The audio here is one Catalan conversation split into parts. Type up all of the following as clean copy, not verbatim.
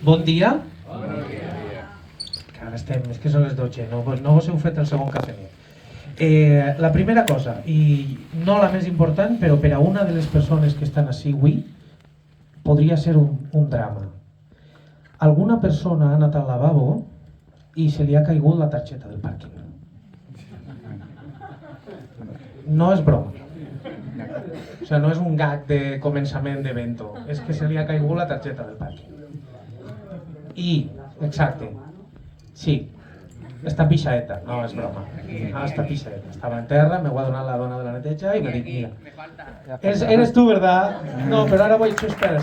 Bon dia. Que ara estem, és que són les 12, no vos heu fet el segon cafenet. La primera cosa, i no la més important, però per a una de les persones que estan així avui, podria ser un drama. Alguna persona ha anat al lavabo i se li ha caigut la targeta del pàrquing. No és broma. O sigui, no és un gag de començament d'evento, és que se li ha caigut la targeta del pàrquing. I, exacte, sí, està pixaeta, no és broma. Està pixaeta, estava en terra, m'ho ha donat la dona de la neteja i m'ha dit, mira, eres tu, ¿verdad? No, però ara voy, espera.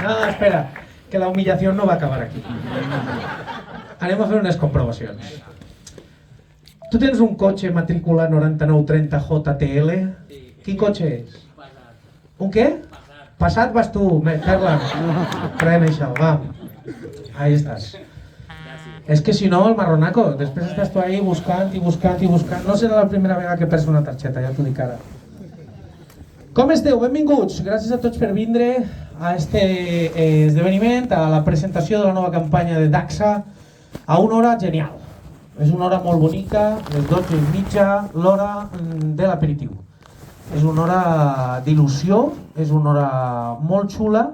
No, espera, que la humillación no va a acabar aquí. Anem a fer unes comprovacions. Tu tens un cotxe matrícula 9930 JTL? Quin cotxe és? Un què? Passat vas tu, Carla. Pren això, va. Ahí estàs. És que si no, el marronaco, després estàs tu ahí buscant. No serà la primera vegada que perds una targeta, ja t'ho dic ara. Com esteu? Benvinguts. Gràcies a tots per vindre a este esdeveniment, a la presentació de la nova campanya de Dacsa, a una hora genial. És una hora molt bonica, les 12:30, l'hora de l'aperitiu. És una hora d'il·lusió, és una hora molt xula,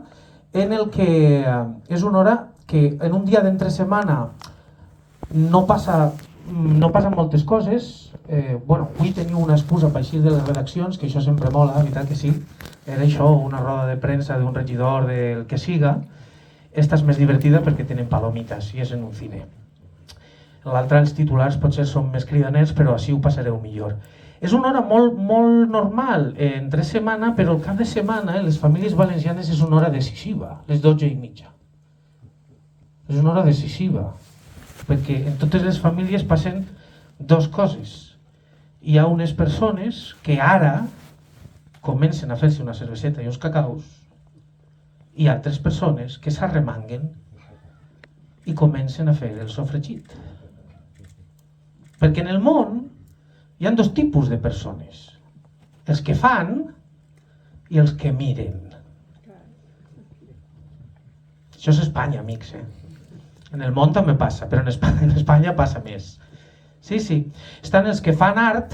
en el que és una hora que en un dia d'entre setmana no passen moltes coses. Avui teniu una excusa per eixir de les redaccions, que això sempre mola, la veritat que sí. Era això, una roda de premsa d'un regidor del que siga. Esta és més divertida perquè tenen palomites i és en un cine. L'altra, els titulars potser són més cridaners, però així ho passareu millor. És una hora molt normal entre setmana, però el cap de setmana, les famílies valencianes, és una hora decisiva, les 12:30. És una hora decisiva, perquè en totes les famílies passen dues coses. Hi ha unes persones que ara comencen a fer-se una cerveseta i uns cacaus, i altres persones que s'arremanguen i comencen a fer el sofregit. Perquè en el món hi ha dos tipus de persones, els que fan i els que miren. Això és Espanya, amics, En el món també passa, però en Espanya passa més. Sí. Estan els que fan art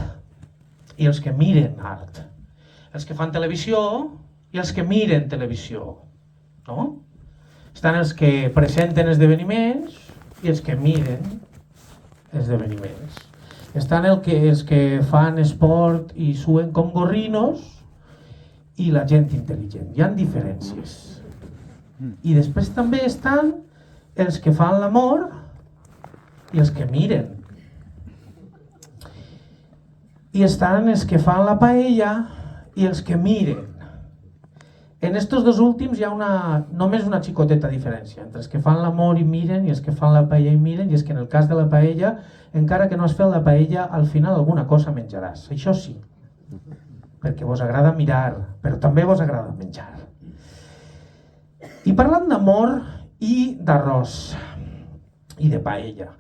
i els que miren art. Els que fan televisió i els que miren televisió. No? Estan els que presenten esdeveniments i els que miren esdeveniments. Estan els que fan esport i suen com gorrinos i la gent intel·ligent. Hi ha diferències. I després també estan els que fan l'amor i els que miren. I estan els que fan la paella i els que miren. En estos dos últims hi ha només una xicoteta diferència entre els que fan l'amor i miren i els que fan la paella i miren, i és que en el cas de la paella, encara que no has fet la paella, al final alguna cosa menjaràs. Això sí, perquè vos agrada mirar, però també vos agrada menjar. I parlant d'amor i d'arròs i de paella,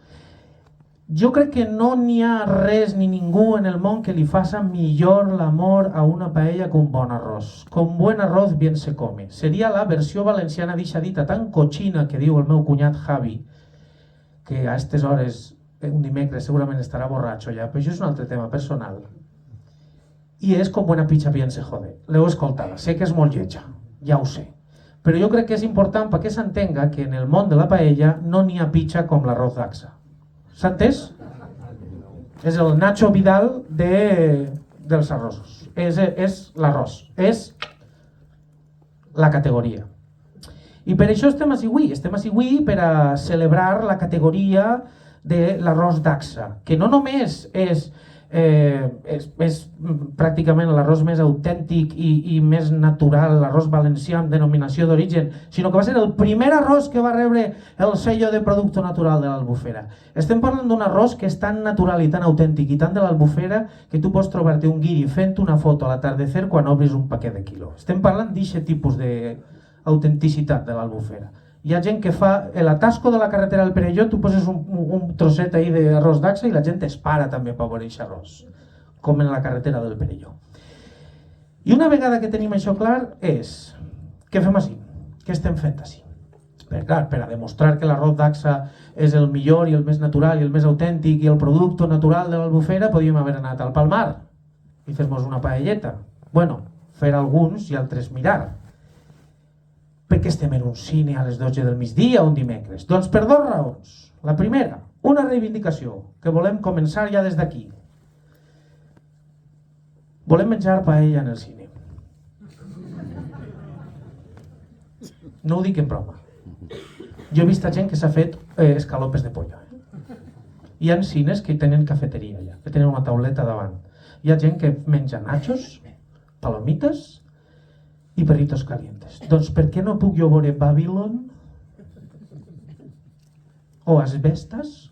jo crec que no n'hi ha res ni ningú en el món que li faça millor l'amor a una paella que un bon arròs. Con buen arroz bien se come. Seria la versió valenciana d'eixa dita tan cochina que diu el meu cunyat Javi, que a aquestes hores, un dimecres, segurament estarà borratxo ja, però això és un altre tema personal. I és con buena pizza bien se jode. L'heu escoltada, sé que és molt lletja, ja ho sé. Però jo crec que és important perquè s'entenga que en el món de la paella no n'hi ha pizza com l'arròs Dacsa. S'ha entès? És el Nacho Vidal dels arrossos. És l'arròs, és la categoria. I per això estem així avui per a celebrar la categoria de l'arròs Dacsa, que no només és pràcticament l'arròs més autèntic i més natural, l'arròs valencià amb denominació d'origen, sinó que va ser el primer arròs que va rebre el sello de producte natural de l'Albufera. Estem parlant d'un arròs que és tan natural i tan autèntic i tan de l'Albufera que tu pots trobar-te un guiri fent una foto a l'atardecer quan obris un paquet de quilo. Estem parlant d'aquest tipus d'autenticitat de l'Albufera. Hi ha gent que fa l'atasco de la carretera al Perelló, tu poses un trosset ahí d'arròs Dacsa i la gent es para també per veure aquest arròs, com en la carretera del Perelló. I una vegada que tenim això clar és, què fem així? Què estem fent així? per a demostrar que l'arròs Dacsa és el millor i el més natural i el més autèntic i el producte natural de l'Albufera, podíem haver anat al Palmar i fer-nos una paelleta. Bueno, fer alguns i altres mirar. Per què estem en un cine a les 12 del migdia un dimecres? Doncs per dues raons. La primera, una reivindicació que volem començar ja des d'aquí. Volem menjar paella en el cine. No ho dic en broma. Jo he vist gent que s'ha fet escalopes de pollo. Hi ha cines que tenen cafeteria ja, que tenen una tauleta davant. Hi ha gent que menja nachos, palomites i perritos calientes. Doncs per què no puc jo veure Babylon? O Asbestas?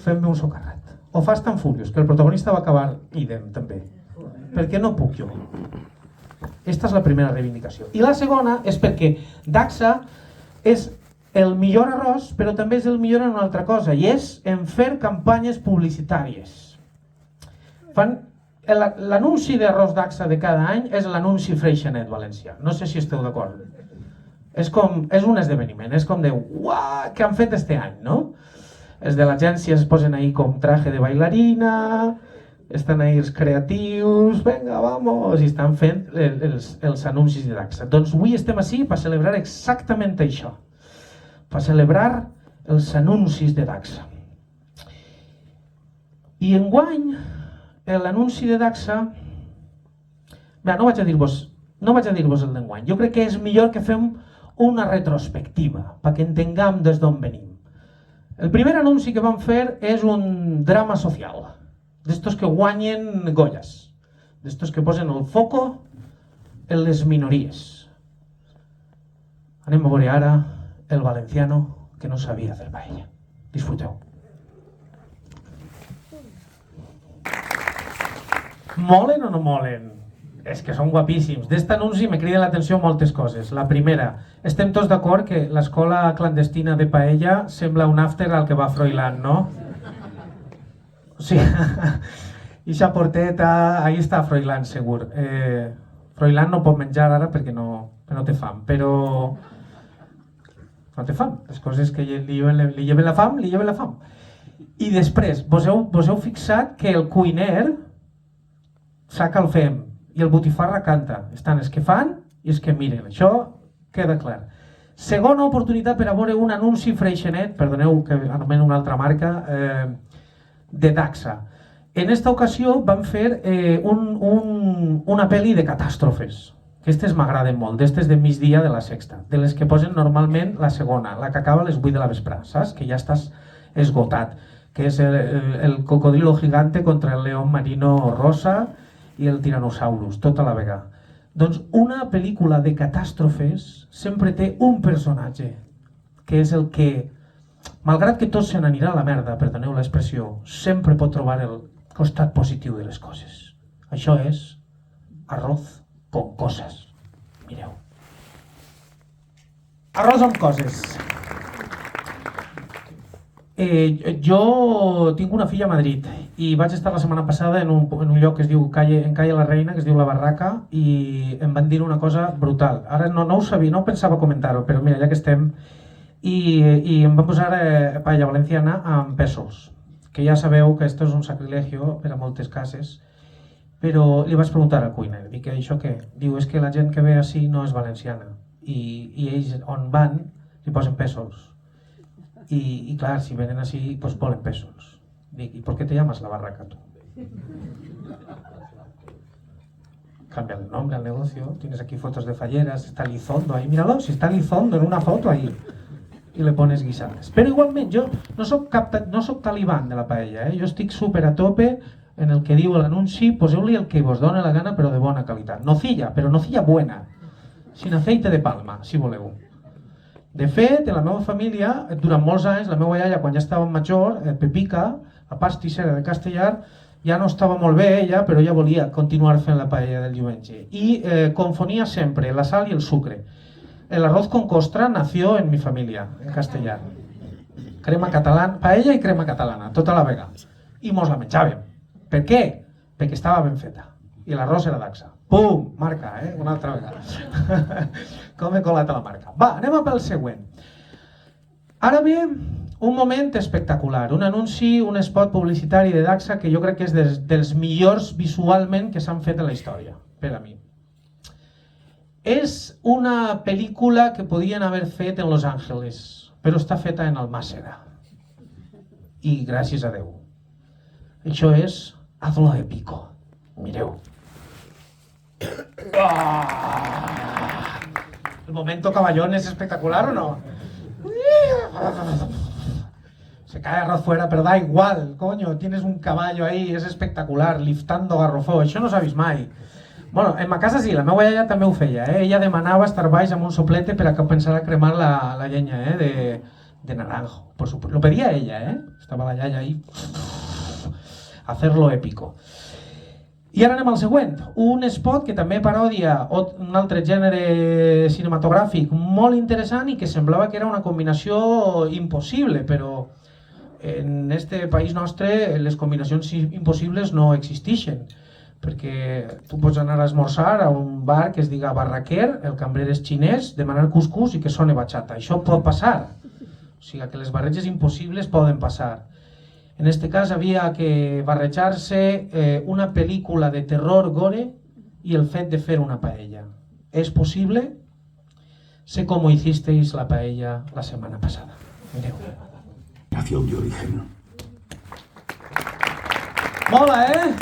Fem-me un socarrat. O Fast and Furious, que el protagonista va acabar idem també. Per què no puc jo? Esta és la primera reivindicació. I la segona és perquè Dacsa és el millor arròs, però també és el millor en una altra cosa, i és en fer campanyes publicitàries. L'anunci d'arròs Dacsa de cada any és l'anunci Freixenet valencià. No sé si esteu d'acord. És un esdeveniment, és com de uah, què han fet este any, no? Els de l'agència es posen ahí com traje de bailarina, estan ahí els creatius, venga, vamos, i estan fent els anuncis de Dacsa. Doncs avui estem ací per celebrar exactament això, per celebrar els anuncis de Dacsa. I enguany, l'anunci de Dacsa, no vaig a dir-vos el d'enguany, jo crec que és millor que fem una retrospectiva, perquè entenguem des d'on venim. El primer anunci que vam fer és un drama social, d'estos que guanyen Goyas, d'estos que posen el foco en les minories. Anem a veure ara el valenciano que no sabia hacer paella. Disfruteu. Molen o no molen? És que són guapíssims. D'est anunci me criden l'atenció moltes coses. La primera, estem tots d'acord que l'escola clandestina de paella sembla un after al que va Froilán, no? Sí, ixa porteta, ahí està Froilán segur. Froilán no pot menjar ara perquè no té fam, però no té fam. Les coses que li lleven la fam, li lleven la fam. I després, vos heu fixat que el cuiner saca el fem i el botifarra canta. Estan els que fan i els que miren. Això queda clar. Segona oportunitat per a veure un anunci Freixenet, perdoneu que anomeno una altra marca, de Dacsa. En esta ocasió vam fer una pel·li de catàstrofes. Aquestes m'agraden molt, d'estes de migdia de la Sexta, de les que posen normalment la segona, la que acaba a les 8 de la vesprà, saps? Que ja estàs esgotat, que és el cocodrilo gigante contra el león marino rosa i el tiranosaurus, tota la vegada. Doncs una pel·lícula de catàstrofes sempre té un personatge, que és el que, malgrat que tot se n'anirà a la merda, perdoneu l'expressió, sempre pot trobar el costat positiu de les coses. Això és arroz con coses. Mireu. Arròs amb coses. Jo tinc una filla a Madrid i vaig estar la setmana passada en un lloc que es diu en Calle la Reina, que es diu La Barraca, i em van dir una cosa brutal. Ara no ho sabia, no pensava comentar-ho, però mira, ja que estem, i em van posar paella valenciana amb pèsols, que ja sabeu que esto és un sacrilegio per a moltes cases, però li vaig preguntar al cuiner, dic, això què? Diu, és que la gent que ve així no és valenciana, i ells on van li posen pèsols. Y claro, si vienen así, pues ponen pesos. ¿Y por qué te llamas La Barraca tú? Cambia el nombre al negocio. Tienes aquí fotos de falleras, está Lizondo ahí. Míralo, si está Lizondo en una foto ahí. Y le pones guisades. Pero igualmente, yo no soc talibán de la paella. Jo estic super a tope en el que diu l'anunci. Poseu-li el que vos dona la gana, però de bona qualitat. Nocilla, però nocilla buena. Sin aceite de palma, si voleu. De fet, en la meva família, durant molts anys, la meva iaia, quan ja estava major, Pepica, la pastissera de Castellar, ja no estava molt bé ella, però ja volia continuar fent la paella del diumenge. I confonia sempre la sal i el sucre. El arroz con costra nació en mi familia, en Castellar. Crema catalana, paella i crema catalana, tota la vegada. I mos la menjàvem. Per què? Perquè estava ben feta. I l'arròs era Dacsa. Pum! Marca, una altra vegada. Com he colat a la marca. Va, anem pel següent. Ara ve un moment espectacular, un anunci, un spot publicitari de Daxa que jo crec que és dels millors visualment que s'han fet a la història, per a mi. És una pel·lícula que podien haver fet en Los Angeles, però està feta en Almàssera. I gràcies a Déu. Això és Hazlo Épico. Mireu. El momento caballón es espectacular, ¿o no? Se cae arroz fuera, pero da igual, coño, tienes un caballo ahí, es espectacular, liftando garrofó, això no s'ha vist mai. Bueno, en ma casa sí, la meva iaia també ho feia, ella demanava estar baix amb un soplete per a pensar a cremar la llenya, de naranjo, por supuesto, lo pedía ella, estava la iaia ahí, hacerlo épico. I ara anem al següent, un spot que també parodia un altre gènere cinematogràfic molt interessant i que semblava que era una combinació impossible, però en este país nostre les combinacions impossibles no existeixen, perquè tu pots anar a esmorzar a un bar que es diga Barraquer, el cambrer és xinès, demanar cuscús i que soni bachata, això pot passar, o sigui que les barreges impossibles poden passar. En este cas havia que barrejar-se una pel·lícula de terror gore i el fet de fer una paella. ¿Es posible? Sé cómo hicisteis la paella la semana pasada. Mireu. Nación de origen. Mola,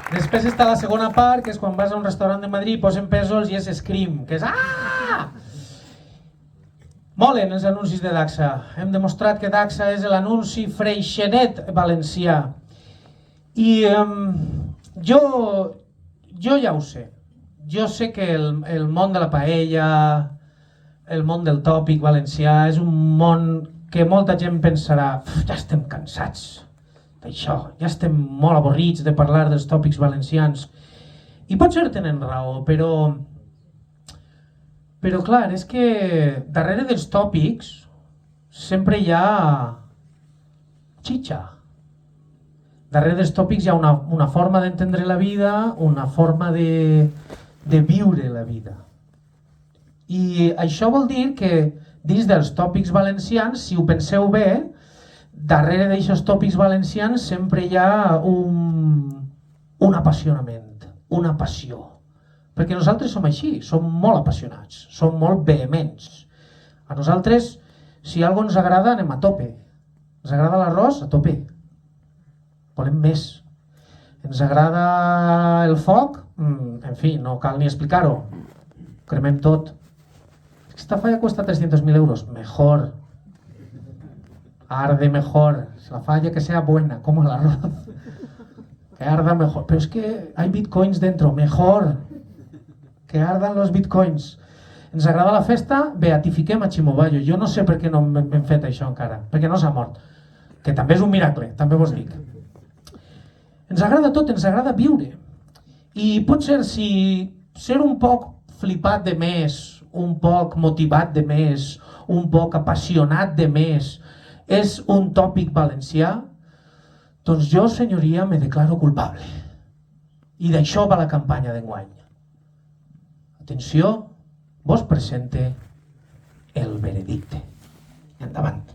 Després està la segona part, que és quan vas a un restaurant de Madrid, posen pèsols i és Scream, que és ah! Molen els anuncis de Daxa. Hem demostrat que Daxa és l'anunci freixenet valencià. I jo ja ho sé. Jo sé que el món de la paella, el món del tòpic valencià, és un món que molta gent pensarà ja estem cansats d'això, ja estem molt avorrits de parlar dels tòpics valencians. I potser tenen raó, però clar, és que darrere dels tòpics sempre hi ha xitxa. Darrere dels tòpics hi ha una forma d'entendre la vida, una forma de viure la vida. I això vol dir que dins dels tòpics valencians, si ho penseu bé, darrere d'aixòs tòpics valencians sempre hi ha un apassionament, una passió. Perquè nosaltres som així, som molt apassionats, som molt vehements. A nosaltres, si alguna cosa ens agrada, anem a tope. Ens agrada l'arròs, a tope. Volem més. Ens agrada el foc, en fi, no cal ni explicar-ho. Cremem tot. Esta falla cuesta 300.000 euros. Mejor. Arde mejor. La falla que sea buena, como el arroz. Que arda mejor. Pero es que hay bitcoins dentro. Mejor. Que ardan los bitcoins. Ens agrada la festa, beatifiquem a Chimobayo. Jo no sé per què no hem fet això encara, perquè no s'ha mort. Que també és un miracle, també vos dic. Ens agrada tot, ens agrada viure. I potser si ser un poc flipat de més, un poc motivat de més, un poc apassionat de més, és un tòpic valencià, doncs jo, senyoria, me declaro culpable. I d'això va la campanya d'enguany. Atenció, vos presente el veredicte. Endavant.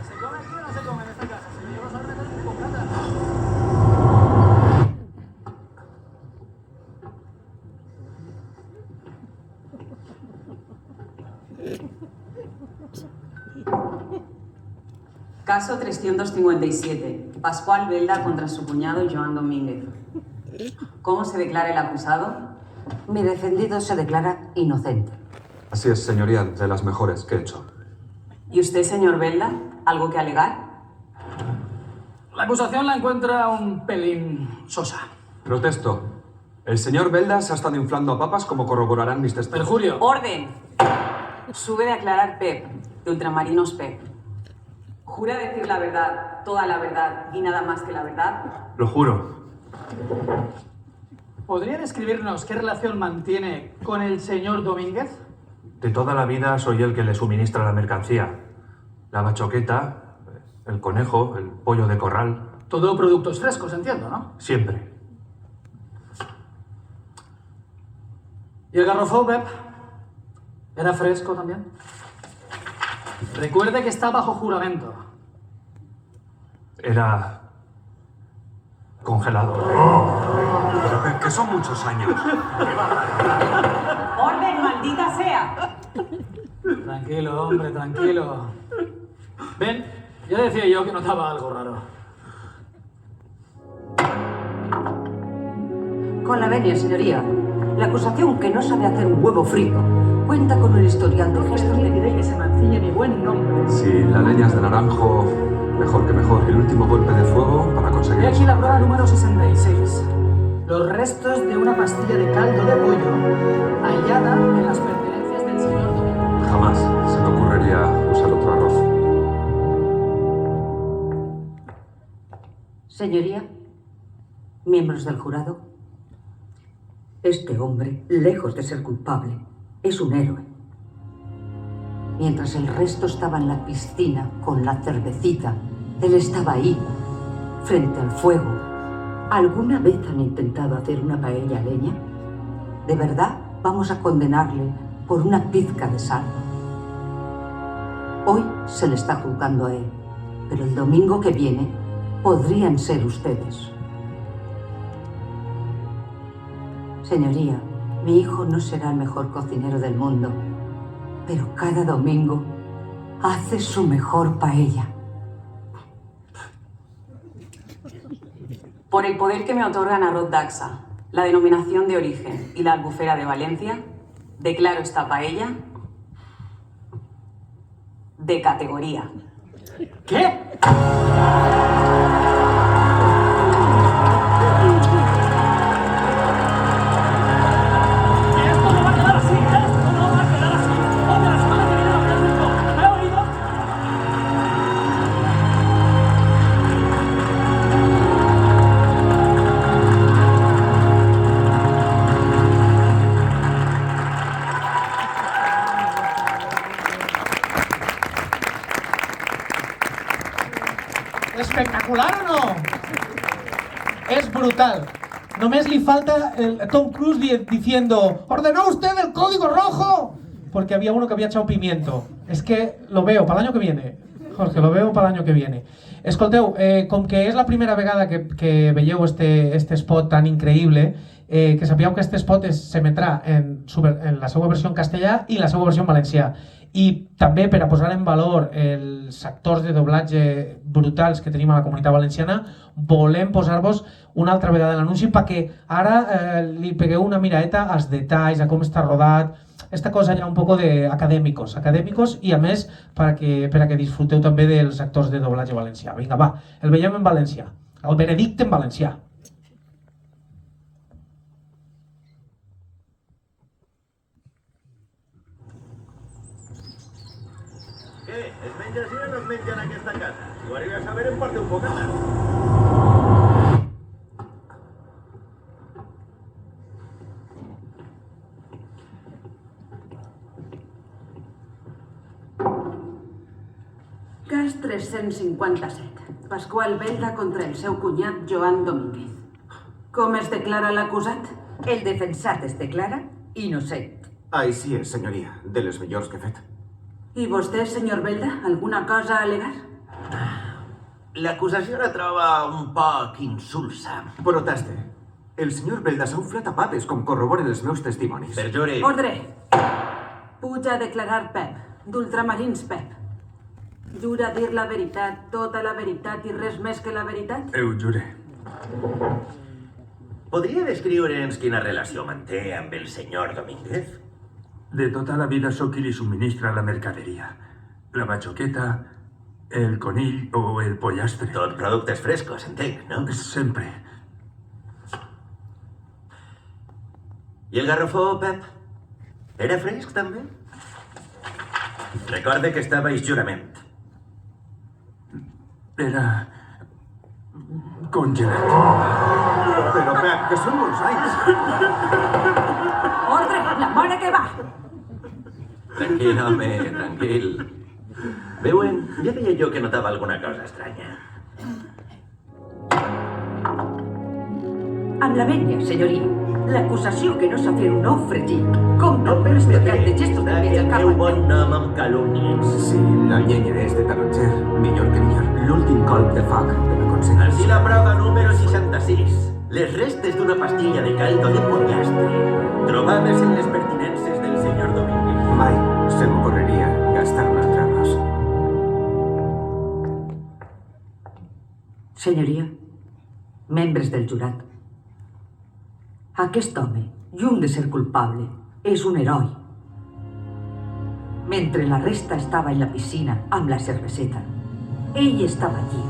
¿Se come aquí o no se come en esta casa? Si me llevas a meter un bocata. Caso 357. Pascual Belda contra su cuñado Joan Domínguez. ¿Cómo se declara el acusado? Mi defendido se declara inocente. Así es, señoría, de las mejores que he hecho. ¿Y usted, señor Belda, algo que alegar? La acusación la encuentra un pelín sosa. Protesto. El señor Belda se ha estado inflando a papas como corroborarán mis testigos. Perjurio. ¡Orden! Sube de aclarar Pep, de Ultramarinos Pep. ¿Jura decir la verdad, toda la verdad y nada más que la verdad? Lo juro. ¿Podría describirnos qué relación mantiene con el señor Domínguez? De toda la vida soy el que le suministra la mercancía. La bachoqueta, el conejo, el pollo de corral. Todo productos frescos, entiendo, ¿no? Siempre. ¿Y el garrofó, Pep? ¿Era fresco también? Recuerde que está bajo juramento. Era... congelado. Pero que son muchos años. ¡Orden, maldita sea! Tranquilo, hombre, tranquilo. Ven, ya decía yo que notaba algo raro. Con la venia, señoría. La acusación, que no sabe hacer un huevo frito, cuenta con un historial de gestos de diré que se mancille mi buen nombre. Si la leña es de naranjo, mejor que mejor. El último golpe de fuego para conseguir Y aquí eso. la prueba número 66. Los restos de una pastilla de caldo de pollo hallada en las pertenencias del señor Domingo. Jamás se me ocurriría usar otro arroz. Señoría, miembros del jurado, este hombre, lejos de ser culpable, es un héroe. Mientras el resto estaba en la piscina con la cervecita, él estaba ahí, frente al fuego. ¿Alguna vez han intentado hacer una paella a leña? ¿De verdad vamos a condenarle por una pizca de sal? Hoy se le está juzgando a él, pero el domingo que viene podrían ser ustedes. Señoría, mi hijo no será el mejor cocinero del mundo, pero cada domingo hace su mejor paella. Por el poder que me otorgan Arroz Daxa, la denominación de origen y la albufera de Valencia, declaro esta paella de categoría. ¿Qué? ¿Espectacular o no? Es brutal. Només li falta el Tom Cruise diciendo ¿ordenó usted el código rojo? Porque había uno que había echado pimiento. Es que lo veo para el año que viene. Jorge, lo veo para el año que viene. Escolteu, com que és la primera vegada que veieu este spot tan increïble, que sapigueu que este spot s'emetrà en la seva versió en castellà i la seva versió en valencià. I també per a posar en valor els actors de doblatge brutals que tenim a la comunitat valenciana, volem posar-vos una altra vegada l'anunci perquè ara li pegueu una miraeta als detalls, a com està rodat, esta cosa ja un poco de acadèmicos i a més per a que disfruteu també dels actors de doblatge valencià. Vinga, va, el veiem en valencià, el veredicte en valencià. Què? Es menja així o no es menja en aquesta casa? Si ho arribes a veure em porta un bocata. Cas 357. Pasqual Belda contra el seu cunyat Joan Domínguez. Com es declara l'acusat? El defensat es declara innocent. Així és, senyoria. De les millors que he fet. I vostè, senyor Belda, alguna cosa a al·legar? L'acusació la troba un poc insulsa. Proteste. El senyor Belda s'ha inflat a papes, com corroboren els meus testimonis. Perjuri. Ordre. Puja a declarar Pep, d'Ultramarins Pep. Jura dir la veritat, tota la veritat i res més que la veritat? Ho jure. Podria descriure'ns quina relació manté amb el senyor Domínguez? De tota la vida sóc qui li subministra la mercaderia. La bachoqueta, el conill o el pollastre. Tot productes frescos, entenc, no? Sempre. I el garrofó, Pep? Era fresc, també? Recorde que està baix jurament. Era... congelat. Però, Pep, que són molts anys. Ordre, la mare que va! Tranquil, home, tranquil. Veuen, ja deia jo que notava alguna cosa estranya. Amb la vènia, senyoria. L'acusació que no sap fer un ou fregit. Com no permetré de gestos de que el cap meu bon nom amb calúmnies. Sí, la llenya és de taronger. Millor que millor. L'últim colp de foc de l'aconseguir. Així la prova número 66. Les restes d'una pastilla de caldo de pollastre trobades en les pertinences del senyor Domínguez. Mai se m'ocorreria gastar un altre arròs. Senyoria, membres del jurat, aquest home, lluny de ser culpable, és un heroi. Mentre la resta estava en la piscina amb la cerveseta, ell estava allí,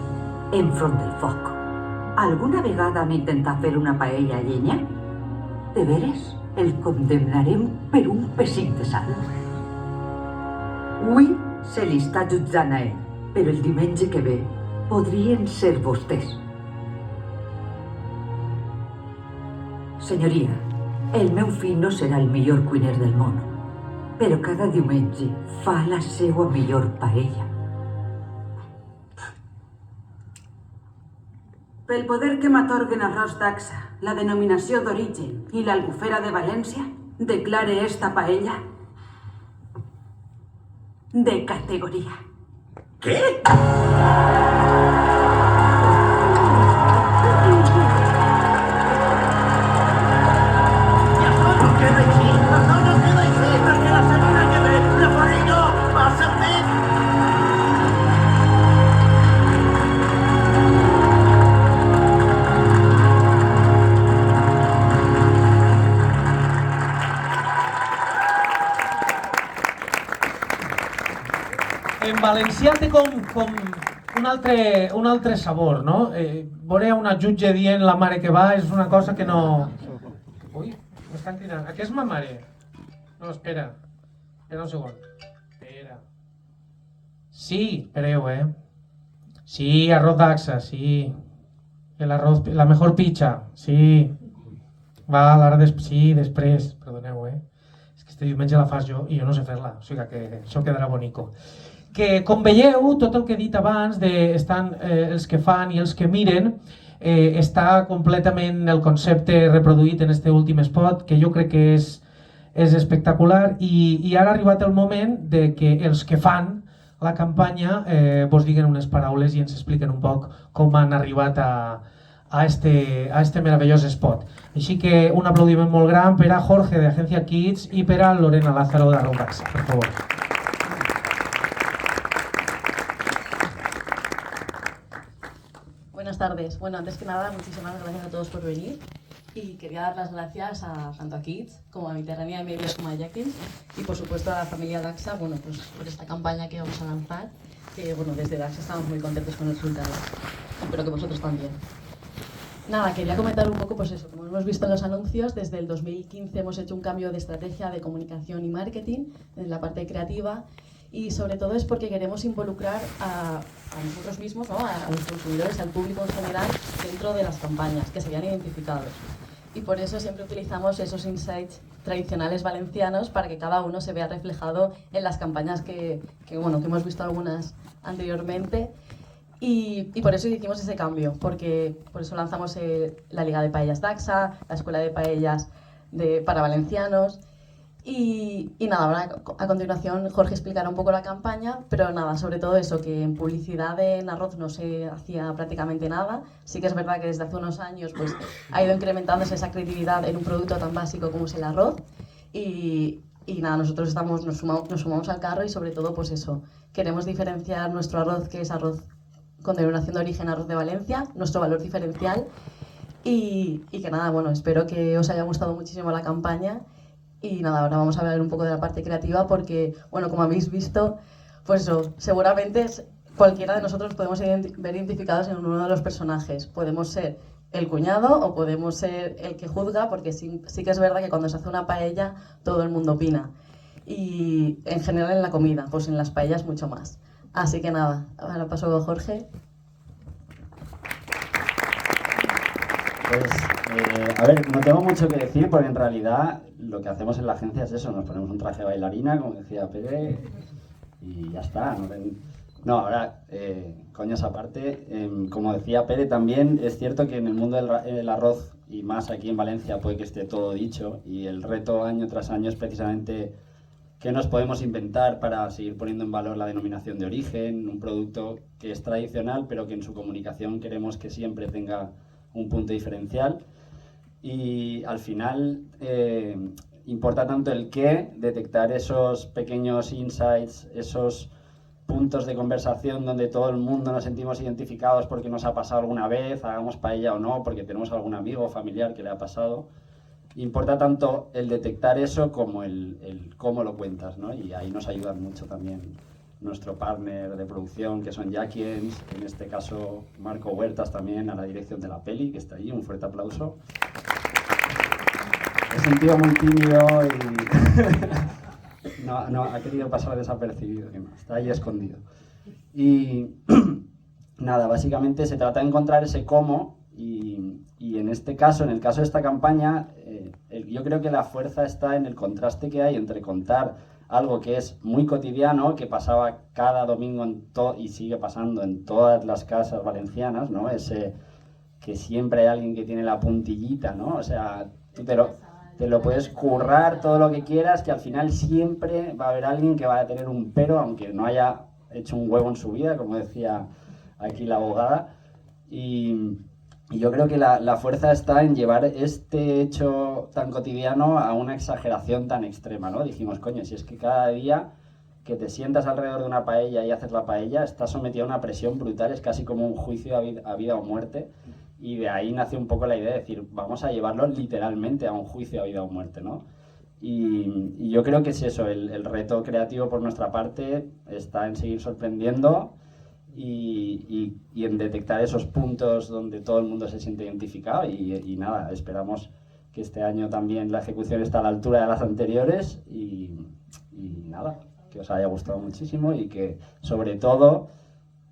enfront del foc. Alguna vegada han intentat fer una paella a llenya? De veres, el condemnarem per un pessic de sal. Avui se li està jutjant a ell, però el diumenge que ve podrien ser vostès. Senyoria, el meu fill no serà el millor cuiner del món, però cada diumenge fa la seva millor paella. Pel poder que m'atorguen arròs d'Axa, la denominació d'origen i l'Albufera de València, declare esta paella de categoria. Què? En valencià té com un altre sabor, no? Veure una jutge dient la mare que va és una cosa que no... Ui, m'estan cridant. Aquesta és ma mare? No, espera. Espera un segon. Espera. Sí, espereu, Sí, arroz d'Axa, sí. El arroz, la mejor pizza, sí. Val, ara sí, després. Perdoneu, És que este diumenge la fas jo i jo no sé fer-la. O sigui que això quedarà bonico. Que, com veieu, tot el que he dit abans, estan els que fan i els que miren, està completament el concepte reproduït en este últim spot, que jo crec que és espectacular, i ara ha arribat el moment de que els que fan la campanya vos diguen unes paraules i ens expliquen un poc com han arribat a este meravellós spot. Així que un aplaudiment molt gran per a Jorge de Agencia Kids i per a Lorena Lázaro de Arroz d'Axa, per favor. Buenas tardes. Bueno, antes que nada, muchísimas gracias a todos por venir y quería dar las gracias tanto a Kids como a Mediterránea de Medios como a Jacqueline y por supuesto a la familia Daxa, bueno, pues por esta campaña que vamos a lanzar, que bueno, desde Daxa estamos muy contentos con el resultado. Espero que vosotros también. Nada, quería comentar un poco, pues eso, como hemos visto en los anuncios, desde el 2015 hemos hecho un cambio de estrategia de comunicación y marketing en la parte creativa. Y sobre todo es porque queremos involucrar a nosotros mismos, ¿no? A los consumidores, al público en general, dentro de las campañas, que se vean identificados. Y por eso siempre utilizamos esos insights tradicionales valencianos para que cada uno se vea reflejado en las campañas que hemos visto algunas anteriormente. Y por eso hicimos ese cambio, porque por eso lanzamos la Liga de Paellas Daxa, la Escuela de Paellas para Valencianos. Y nada, ahora a continuación Jorge explicará un poco la campaña, pero nada, sobre todo eso, que en publicidad en arroz no se hacía prácticamente nada. Sí que es verdad que desde hace unos años pues, ha ido incrementándose esa creatividad en un producto tan básico como es el arroz. Y nada, nosotros nos sumamos al carro y sobre todo pues eso, queremos diferenciar nuestro arroz, que es arroz con denominación de origen arroz de Valencia, nuestro valor diferencial. Y que nada, bueno, espero que os haya gustado muchísimo la campaña. Y nada, ahora vamos a hablar un poco de la parte creativa porque, bueno, como habéis visto, pues eso, seguramente cualquiera de nosotros podemos ver identificados en uno de los personajes. Podemos ser el cuñado o podemos ser el que juzga, porque sí que es verdad que cuando se hace una paella todo el mundo opina. Y en general en la comida, pues en las paellas mucho más. Así que nada, ahora paso a Jorge. Pues A ver, no tengo mucho que decir porque en realidad lo que hacemos en la agencia es eso, nos ponemos un traje de bailarina, como decía Pere, y ya está. No, ahora, coñas aparte, como decía Pere también, es cierto que en el mundo del arroz, y más aquí en Valencia, puede que esté todo dicho, y el reto año tras año es precisamente qué nos podemos inventar para seguir poniendo en valor la denominación de origen, un producto que es tradicional, pero que en su comunicación queremos que siempre tenga un punto diferencial. Y al final importa tanto el qué, detectar esos pequeños insights, esos puntos de conversación donde todo el mundo nos sentimos identificados porque nos ha pasado alguna vez, hagamos paella o no, porque tenemos algún amigo o familiar que le ha pasado. Importa tanto el detectar eso como el cómo lo cuentas, ¿no? Y ahí nos ayudan mucho también nuestro partner de producción, que son Jackiens, en este caso Marco Huertas también a la dirección de la peli, que está ahí, un fuerte aplauso. Es un tío muy tímido y no ha querido pasar desapercibido, está ahí escondido. Y nada, básicamente se trata de encontrar ese cómo y en este caso, en el caso de esta campaña, yo creo que la fuerza está en el contraste que hay entre contar algo que es muy cotidiano, que pasaba cada domingo y sigue pasando en todas las casas valencianas, ¿no? Ese que siempre hay alguien que tiene la puntillita, ¿no? O sea, tú te lo puedes currar todo lo que quieras, que al final siempre va a haber alguien que va a tener un pero, aunque no haya hecho un huevo en su vida, como decía aquí la abogada. Y yo creo que la fuerza está en llevar este hecho tan cotidiano a una exageración tan extrema, ¿no? Dijimos, coño, si es que cada día que te sientas alrededor de una paella y haces la paella, estás sometido a una presión brutal, es casi como un juicio a vida o muerte. Y de ahí nació un poco la idea de decir, vamos a llevarlo literalmente a un juicio a vida o muerte, ¿no? Y yo creo que es eso, el reto creativo por nuestra parte está en seguir sorprendiendo y en detectar esos puntos donde todo el mundo se siente identificado y nada, esperamos que este año también la ejecución está a la altura de las anteriores y nada, que os haya gustado muchísimo y que sobre todo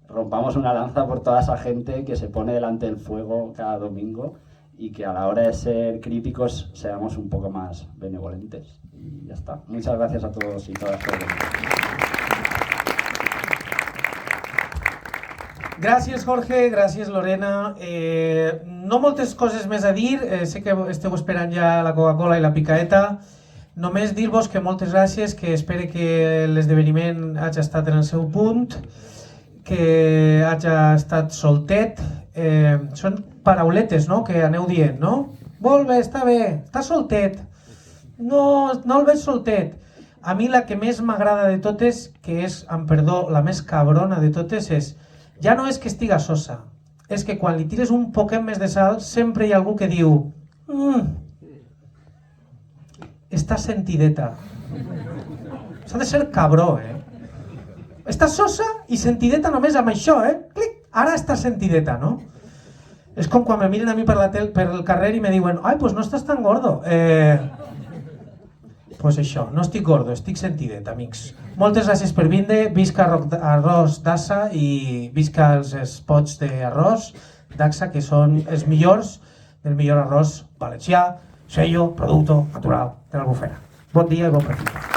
rompamos una lanza por toda esa gente que se pone delante del fuego cada domingo y que a la hora de ser críticos seamos un poco más benevolentes. Y ya está. Muchas gracias a todos y todas por venir. Gràcies, Jorge, gràcies, Lorena. No moltes coses més a dir, sé que esteu esperant ja la Coca-Cola i la picaeta. Només dir-vos que moltes gràcies, que espero que l'esdeveniment hagi estat en el seu punt, que hagi estat soltet. Són parauletes, no?, que aneu dient, no? Molt bé, està soltet. No el veig soltet. A mi la que més m'agrada de totes, que és, amb perdó, la més cabrona de totes, és ja no és que estiga sosa, és que quan li tires un poquet més de sal sempre hi ha algú que diu està sentideta. S'ha de ser cabró, Està sosa i sentideta només amb això, Clic! Ara està sentideta, no? És com quan me miren a mi per el carrer i me diuen ai, pues no estàs tan gordo. Pues això, no estic gordo, estic sentidet, amics. Moltes gràcies per vindre, visca Arròs Dassa i visca els spots d'arròs d'Axa, que són els millors del millor arròs valencià, sello, producto natural de l'Albufera. Bon dia i bon partit.